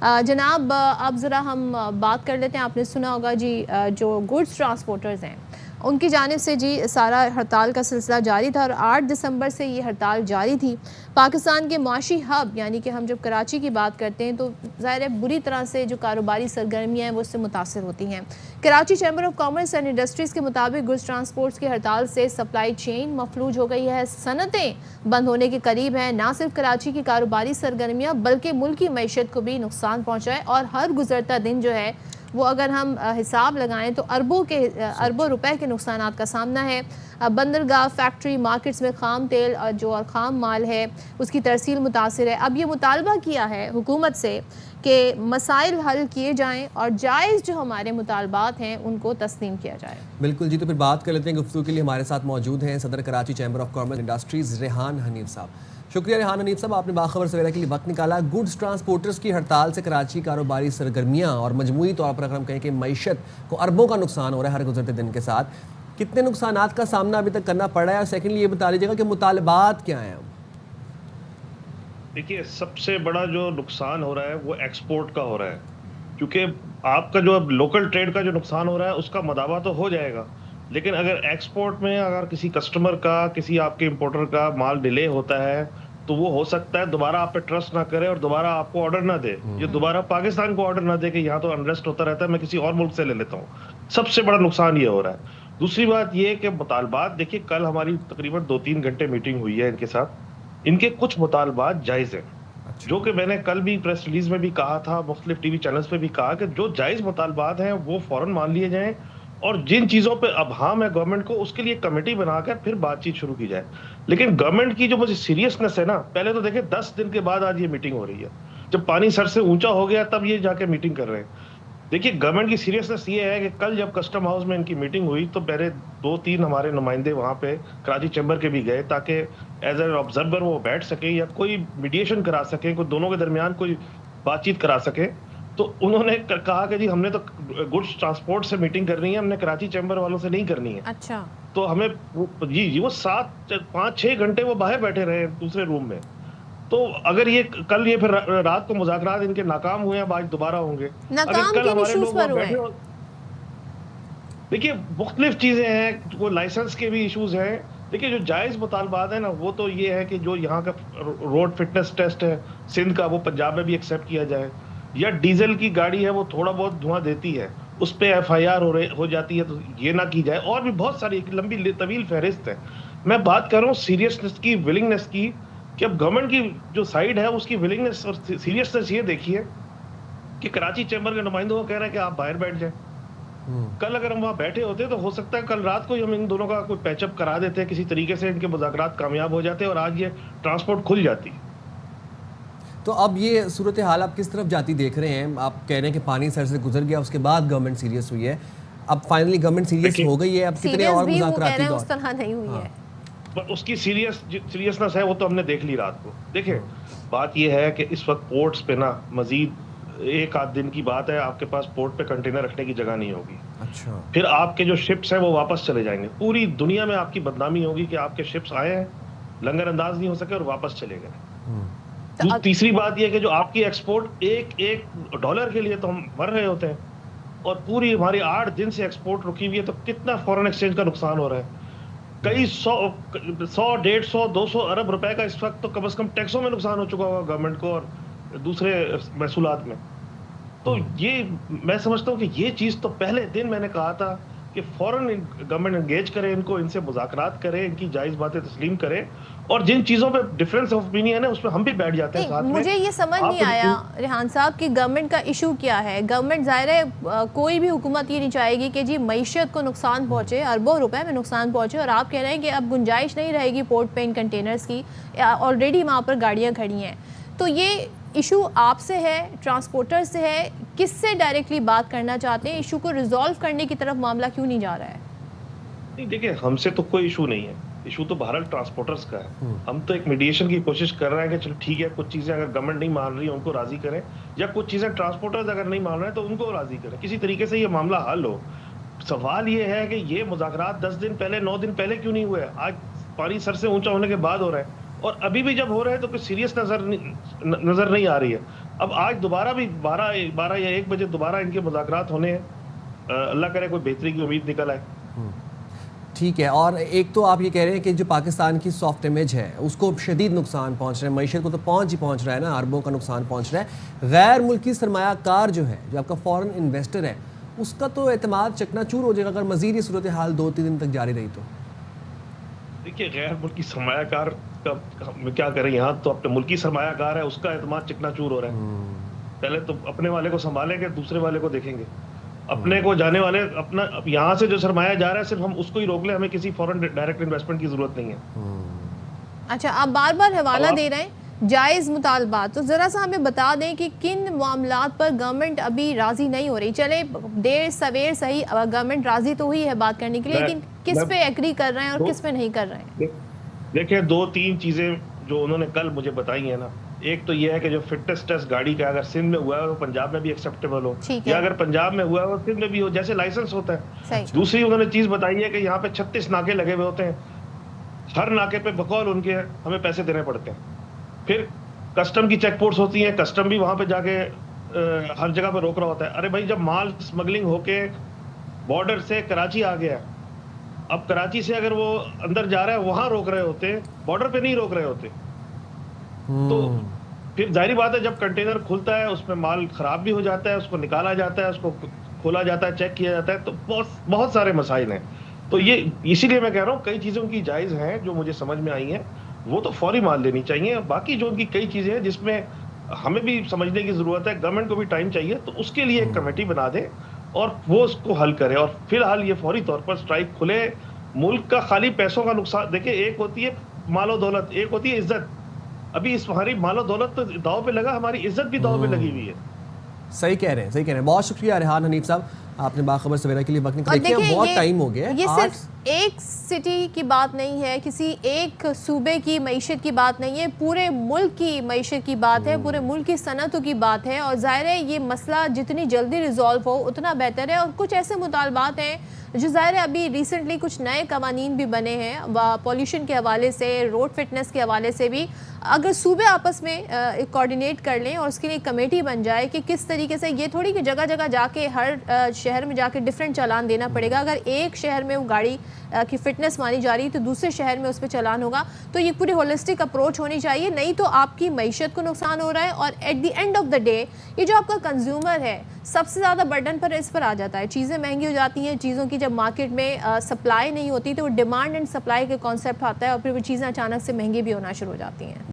जनाब, अब ज़रा हम बात कर लेते हैं। आपने सुना होगा जी, जो गुड्स ट्रांसपोर्टर्स हैं उनकी जानिब से जी सारा हड़ताल का सिलसिला जारी था और 8 दिसंबर से ये हड़ताल जारी थी। पाकिस्तान के माशी हब यानी कि हम जब कराची की बात करते हैं तो ज़ाहिर है बुरी तरह से जो कारोबारी सरगर्मियाँ हैं वो उससे मुतासर होती हैं। Karachi chamber of commerce and industries के मुताबिक गुड्स ट्रांसपोर्ट्स की हड़ताल से सप्लाई चेन मफलूज हो गई है, सनतें बंद होने के करीब हैं। ना सिर्फ कराची की कारोबारी सरगर्मियाँ बल्कि मुल्क की मईशत को भी नुकसान पहुँचा है और हर गुजरता दिन जो है वो अगर हम हिसाब लगाएं तो अरबों रुपए के नुकसानात का सामना है। बंदरगाह, फैक्ट्री, मार्केट्स में खाम तेल जो और खाम माल है उसकी तरसील मुतासिर है। अब ये मुतालबा किया है हुकूमत से कि मसाइल हल किए जाएं और जायज़ जो हमारे मुतालबात हैं उनको तस्लीम किया जाए। बिल्कुल जी, तो फिर बात कर लेते हैं। गुफ्तगू के लिए हमारे साथ मौजूद हैं सदर Karachi chamber of commerce industries Rehan Hanif साहब। शुक्रिया रेहान हनीफ साहब, आपने बाखबर सवेरा के लिए वक्त निकाला। गुड्स ट्रांसपोर्टर्स की हड़ताल से कराची कारोबारी सरगर्मियाँ और मजमूई तौर पर अगर हम कहें कि मईशत को अरबों का नुकसान हो रहा है हर गुजरते दिन के साथ, कितने नुकसानात का सामना अभी तक करना पड़ा है? और सेकेंडली ये बता लीजिएगा कि मुतालबात क्या हैं? देखिए, सबसे बड़ा जो नुकसान हो रहा है वो एक्सपोर्ट का हो रहा है, क्योंकि आपका जो अब लोकल ट्रेड का जो नुकसान हो रहा है उसका मदावा तो हो जाएगा, लेकिन अगर एक्सपोर्ट में अगर किसी कस्टमर का, किसी आपके इंपोर्टर का माल डिले होता है तो वो हो सकता है दोबारा आप पे ट्रस्ट ना करे और दोबारा आपको ऑर्डर ना दे, ये दोबारा पाकिस्तान को ऑर्डर ना दे कि यहाँ तो अनरेस्ट होता रहता है, मैं किसी और मुल्क से ले लेता हूँ। सबसे बड़ा नुकसान ये हो रहा है। दूसरी बात ये कि मुतालबात, देखिए कल हमारी तकरीबन 2-3 घंटे मीटिंग हुई है इनके साथ। इनके कुछ मुतालबात जायज़ हैं, जो कि मैंने कल भी प्रेस रिलीज में भी कहा था, मुख्तलिफ टीवी चैनल्स पे भी कहा कि जो जायज़ मुतालबात हैं वो फौरन मान लिए जाएं और जिन चीज़ों पे अभाम है गवर्नमेंट को उसके लिए कमेटी बनाकर फिर बातचीत शुरू की जाए। लेकिन गवर्नमेंट की जो मुझे सीरियसनेस है ना, पहले तो देखिए 10 दिन के बाद आज ये मीटिंग हो रही है, जब पानी सर से ऊंचा हो गया तब ये जाके मीटिंग कर रहे हैं। देखिए, गवर्नमेंट की सीरियसनेस ये है कि कल जब कस्टम हाउस में इनकी मीटिंग हुई तो पहले 2-3 हमारे नुमाइंदे वहां पे कराची चैम्बर के भी गए ताकि एज एन ऑब्जर्वर वो बैठ सके या कोई मीडिएशन करा सके, कोई दोनों के दरमियान कोई बातचीत करा सके। तो उन्होंने कहा कि जी हमने तो गुड्स ट्रांसपोर्ट से मीटिंग करनी है, हमने कराची चैम्बर वालों से नहीं करनी है। अच्छा, तो हमें जी वो 5-6 घंटे वो बाहर बैठे रहे दूसरे रूम में। तो अगर ये कल ये फिर रात को मुज़ाकरात इनके नाकाम हुए, अब आज दोबारा होंगे। नाकाम कल किन हमारे इश्यूज लोग पर हुए? बैठे हो, देखिए मुख्तलिफ चीजें हैं, वो लाइसेंस के भी इश्यूज हैं। देखिए जो जायज मुतालबात है ना वो तो ये है कि जो यहाँ का रोड फिटनेस टेस्ट है सिंध का, वो पंजाब में भी एक्सेप्ट किया जाए, या डीजल की गाड़ी है वो थोड़ा बहुत धुआं देती है उस पर FIR हो जाती है तो ये ना की जाए। और भी बहुत सारी लंबी तवील फहरिस्त है। मैं बात कर रहा हूँ सीरियसनेस की, विलिंगनेस की, कि अब गवर्नमेंट की जो साइड है उसकी विलिंगनेस और सीरियसनेस ये देखिए कि कराची चैम्बर के नुमाइंदों को कह रहे हैं कि आप बाहर बैठ जाए। कल अगर हम वहां बैठे होते तो हो सकता है कल रात को ही हम इन दोनों का कोई पैचअप करा देते, किसी तरीके से इनके मुज़ाकरात कामयाब हो जाते और आज ये ट्रांसपोर्ट खुल जाती। तो अब ये सूरत हाल आप किस तरफ जाती देख रहे हैं? आप कह रहे हैं कि पानी सर से गुजर गया, उसके बाद गवर्नमेंट सीरियस हुई है, अब फाइनली गवर्नमेंट सीरियस हो गई है, अब कितने और मुज़ाकराती दौर? उस तरह नहीं हुई है, पर उसकी सीरियसनेस है वो तो हमने देख ली रात को। देखिए बात ये है कि इस वक्त पोर्ट्स पे ना मजीद 1-8 दिन की बात है, आपके पास पोर्ट पे कंटेनर रखने की जगह नहीं होगी। अच्छा, फिर आपके जो शिप्स हैं वो वापस चले जाएंगे, पूरी दुनिया में आपकी बदनामी होगी कि आपके शिप्स आए हैं, लंगर अंदाज नहीं हो सके और वापस चले गए। तीसरी बात यह कि जो आपकी एक्सपोर्ट एक $1 के लिए तो हम मर रहे होते हैं और पूरी हमारी 8 दिन से एक्सपोर्ट रुकी हुई है, तो कितना फॉरेन एक्सचेंज का नुकसान हो रहा है। कई 100, 150, 200 अरब रुपए का इस वक्त तो कम से कम टैक्सों में नुकसान हो चुका होगा गवर्नमेंट को और दूसरे महसूलात में। तो ये मैं समझता हूँ कि ये चीज तो पहले दिन मैंने कहा था कि फौरन गवर्नमेंट एंगेज करे इनको, इनसे मुज़ाकरात करे, इनकी जायज बातें तस्लीम करे और जिन चीजों पे डिफरेंस ऑफ ओपिनियन है उस पर हम भी बैठ जाते हैं साथ में। मुझे ये समझ नहीं आया रेहान साहब कि गवर्नमेंट का इशू क्या है। गवर्नमेंट जाहिर है कोई भी हुकूमत ये नहीं चाहेगी कि जी मईशत को नुकसान पहुंचे, अरबों रुपए में नुकसान पहुंचे, और आप कह रहे हैं कि अब गुंजाइश नहीं रहेगी पोर्ट पे इन कंटेनर्स की, ऑलरेडी वहाँ पर गाड़ियाँ खड़ी हैं। तो ये इशू आपसे है, ट्रांसपोर्टर से है, किससे डायरेक्टली बात करना चाहते हैं? इशू को रिजॉल्व करने की तरफ मामला क्यों नहीं जा रहा है? नहीं देखिए, हमसे तो कोई इशू नहीं है, इशू तो बहरहाल ट्रांसपोर्टर्स का है। हम तो एक मीडिएशन की कोशिश कर रहे हैं कि चलो ठीक है, कुछ चीजें अगर गवर्नमेंट नहीं मान रही है उनको राजी करें, या कुछ चीजें ट्रांसपोर्टर्स अगर नहीं मान रहे हैं तो उनको राजी करें, किसी तरीके से ये मामला हल हो। सवाल ये है कि ये मुज़ाकरात 10 दिन पहले, 9 दिन पहले क्यों नहीं हुए? आज पानी सर से ऊंचा होने के बाद हो रहा है और अभी भी जब हो रहे हैं तो कुछ सीरियस नजर नहीं आ रही है। अब आज दोबारा भी 12 या 1 बजे दोबारा इनके मुज़ाकरात होने हैं। अल्लाह करे कोई बेहतरी की उम्मीद निकल आए। ठीक है, और एक तो आप ये कह रहे हैं कि जो पाकिस्तान की सॉफ्ट इमेज है उसको शदीद नुकसान पहुंच रहा है, मईशत को तो पहुंच रहा है ना, अरबों का नुकसान पहुंच रहा है। गैर मुल्की सरमायाकार जो है, जो आपका फॉरेन इन्वेस्टर है, उसका तो एतमाद चकनाचूर हो जाएगा अगर मज़ीद ये सूरत हाल 2-3 दिन तक जारी रही तो। देखिए, गैर मुल्की सरमायाकार का हम क्या करें, यहाँ तो अपने मुल्की सरमायाकार है, उसका एतमाद चकनाचूर हो रहा है। पहले तो अपने वाले को संभालेंगे, दूसरे वाले को देखेंगे। अपने को जाने वाले अपना यहाँ से जो सरमाया जा रहा है सिर्फ हम उसको ही रोक लें, हमें किसी फॉरेन डायरेक्ट इन्वेस्टमेंट की जरूरत नहीं है। अच्छा, आप बार बार हवाला दे रहे हैं जायज़ मुतालबात, तो ज़रा सा हमें बता दें कि किन मामलात पर गवर्नमेंट अभी राज़ी नहीं हो रही। चले देर सवेर सही, गवर्नमेंट राज़ी तो हुई है बात करने के लिए, लेकिन किस पे एग्री कर रहे हैं और किस पे नहीं कर रहे हैं? देखिए, 2-3 चीज़ें जो उन्होंने कल मुझे बताई है ना, एक तो ये है कि जो फिटनेस टेस्ट गाड़ी का अगर सिंध में हुआ है वो पंजाब में भी एक्सेप्टेबल हो, या अगर पंजाब में हुआ है वो सिंध में भी हो, जैसे लाइसेंस होता है। दूसरी उन्होंने चीज़ बताई है कि यहाँ पे 36 नाके लगे हुए होते हैं, हर नाके पे बकौल उनके हमें पैसे देने पड़ते हैं। फिर कस्टम की चेक पोस्ट होती है, कस्टम भी वहाँ पे जाके हर जगह पे रोक रहा होता है। अरे भाई, जब माल स्मगलिंग होके बॉर्डर से कराची आ गया, अब कराची से अगर वो अंदर जा रहा है वहां रोक रहे होते, बॉर्डर पे नहीं रोक रहे होते। तो फिर जाहिर बात है, जब कंटेनर खुलता है उसमें माल खराब भी हो जाता है, उसको निकाला जाता है, उसको खोला जाता है, चेक किया जाता है, तो बहुत सारे मसाइल हैं। तो ये इसीलिए मैं कह रहा हूँ कई चीज़ों की जायज़ हैं जो मुझे समझ में आई हैं, वो तो फौरी मान लेनी चाहिए। बाकी जो उनकी कई चीज़ें हैं जिसमें हमें भी समझने की ज़रूरत है, गवर्नमेंट को भी टाइम चाहिए, तो उसके लिए एक कमेटी बना दे और वो उसको हल करे। और फिलहाल ये फौरी तौर पर स्ट्राइक खुले। मुल्क का खाली पैसों का नुकसान देखिए, एक होती है मालो दौलत, एक होती है इज्जत। अभी इस हमारी मालो दौलत तो दाव पे लगा, हमारी इज्जत भी दाव पे लगी हुई है। सही कह रहे हैं। बहुत शुक्रिया रेहान हनीफ साहब, आपने बाखबर सवेरा के लिए वक्त निकाला। देखिए, बहुत टाइम हो गया। ये सिर्फ एक सिटी की बात नहीं है, किसी एक सूबे की मईशत की बात नहीं है, पूरे मुल्क की मईशत की बात है, पूरे मुल्क की सनतों की बात है। और ज़ाहिर है ये मसला जितनी जल्दी रिजॉल्व हो उतना बेहतर है। और कुछ ऐसे मुतालबात हैं जो ज़ाहिर है अभी रिसेंटली कुछ नए कवानीन भी बने हैं पॉल्यूशन के हवाले से, रोड फिटनेस के हवाले से भी। अगर सूबे आपस में कोऑर्डिनेट कर लें और उसके लिए कमेटी बन जाए कि किस तरीके से, ये थोड़ी कि जगह जगह जाके हर शहर में जाके डिफरेंट चालान देना पड़ेगा। अगर एक शहर में वो गाड़ी की फिटनेस मानी जा रही है तो दूसरे शहर में उस पर चालान होगा। तो ये पूरी होलिस्टिक अप्रोच होनी चाहिए, नहीं तो आपकी मईशत को नुकसान हो रहा है। और at the end of the day ये जो आपका कंज्यूमर है सबसे ज़्यादा बर्डन पर इस पर आ जाता है। चीज़ें महंगी हो जाती हैं, चीज़ों की जब मार्केट में सप्लाई नहीं होती तो वो डिमांड एंड सप्लाई के कॉन्सेप्ट आता है और फिर वो चीज़ें अचानक से महंगी भी होना शुरू हो जाती हैं।